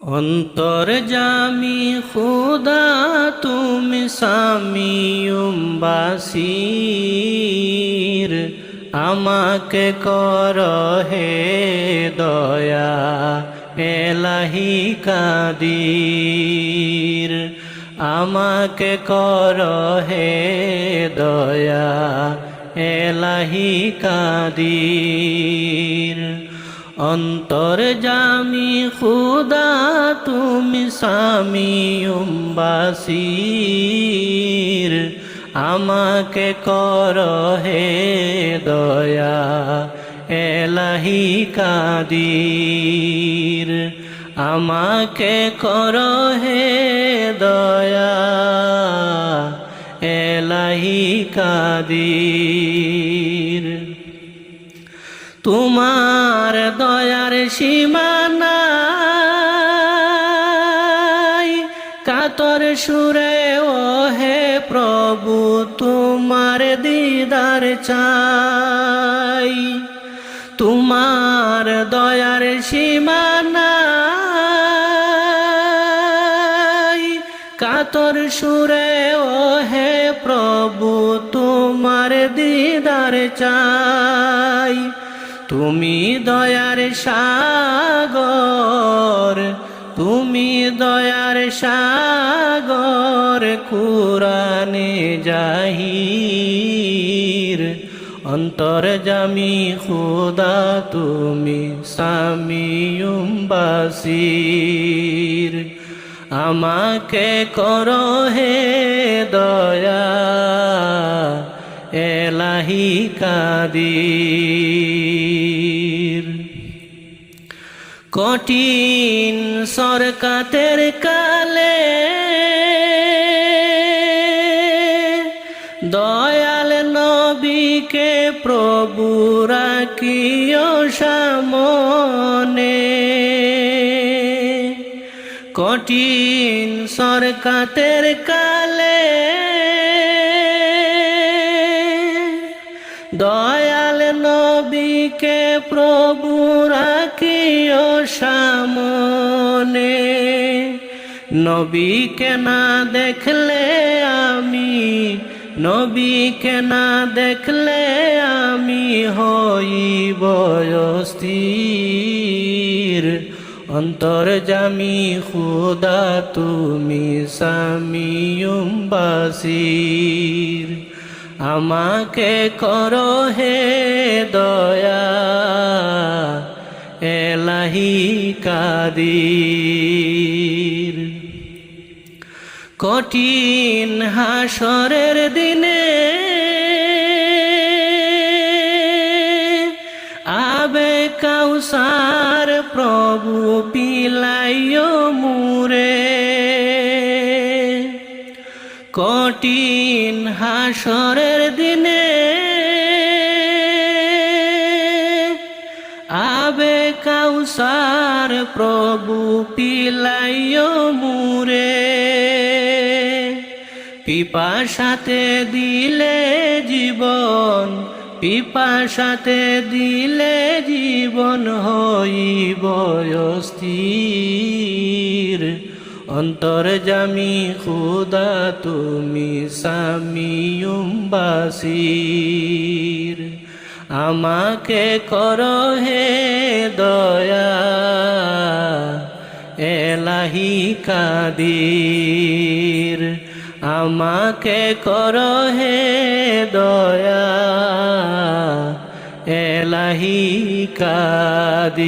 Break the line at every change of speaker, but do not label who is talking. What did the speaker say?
অন্তর্যামী খুদা তুমি সামিউম বাসির, আমাকে কর হে দয়া এলাহি কাদির। আমাকে কর হে দয়া এলাহি কাদির। অন্তর্যামী খুদা তুমি সামিউম বাসির, আমাকে কর হে দয়া এলাহি কাদির। আমাকে কর হে দয়া এলাহি কাদির। তোমার দয়ার সীমা নাই, কাতর সুরে ও হে প্রভু তোমার দিদার চাই। তোমার দয়ার সীমা নাই, কাতর সুরে ও হে প্রভু তোমার দিদার চাই। তুমি দয়ার সাগর, তুমি দয়ার সাগর, কুরআনে জাহির। অন্তর্যামী খুদা তুমি সামিউম বাসির, আমাকে করো হে দয়া এলাহি কাদির। কঠিন সরকাতের কালে দয়াল নবীকে প্রভু রাখিও সামনে। কঠিন সরকাতের কালে দয়াল নবীকে প্রভু রাখিও সামনে। নবীকে না দেখলে আমি, নবীকে না দেখলে আমি হইব অস্থির। অন্তর্যামী খুদা তুমি সামিউম বাসির, আমাকে করো হে দয়া এলাহি কাদির। কঠিন হাসরের দিনে আবে কাউসার প্রভু পিলাইও মুরে। কঠিন হাসরের দিনে আবে কাউসার প্রভু পিলাইও মুরে। পিপাসাতে দিলে জীবন, পিপাসাতে দিলে জীবন হইব অস্থির। অন্তর্যামী খুদা তুমি সামিউম বাসির, আমাকে করো হে দয়া এলাহি কাদির। আমাকে করো হে দয়া এলাহি কাদির।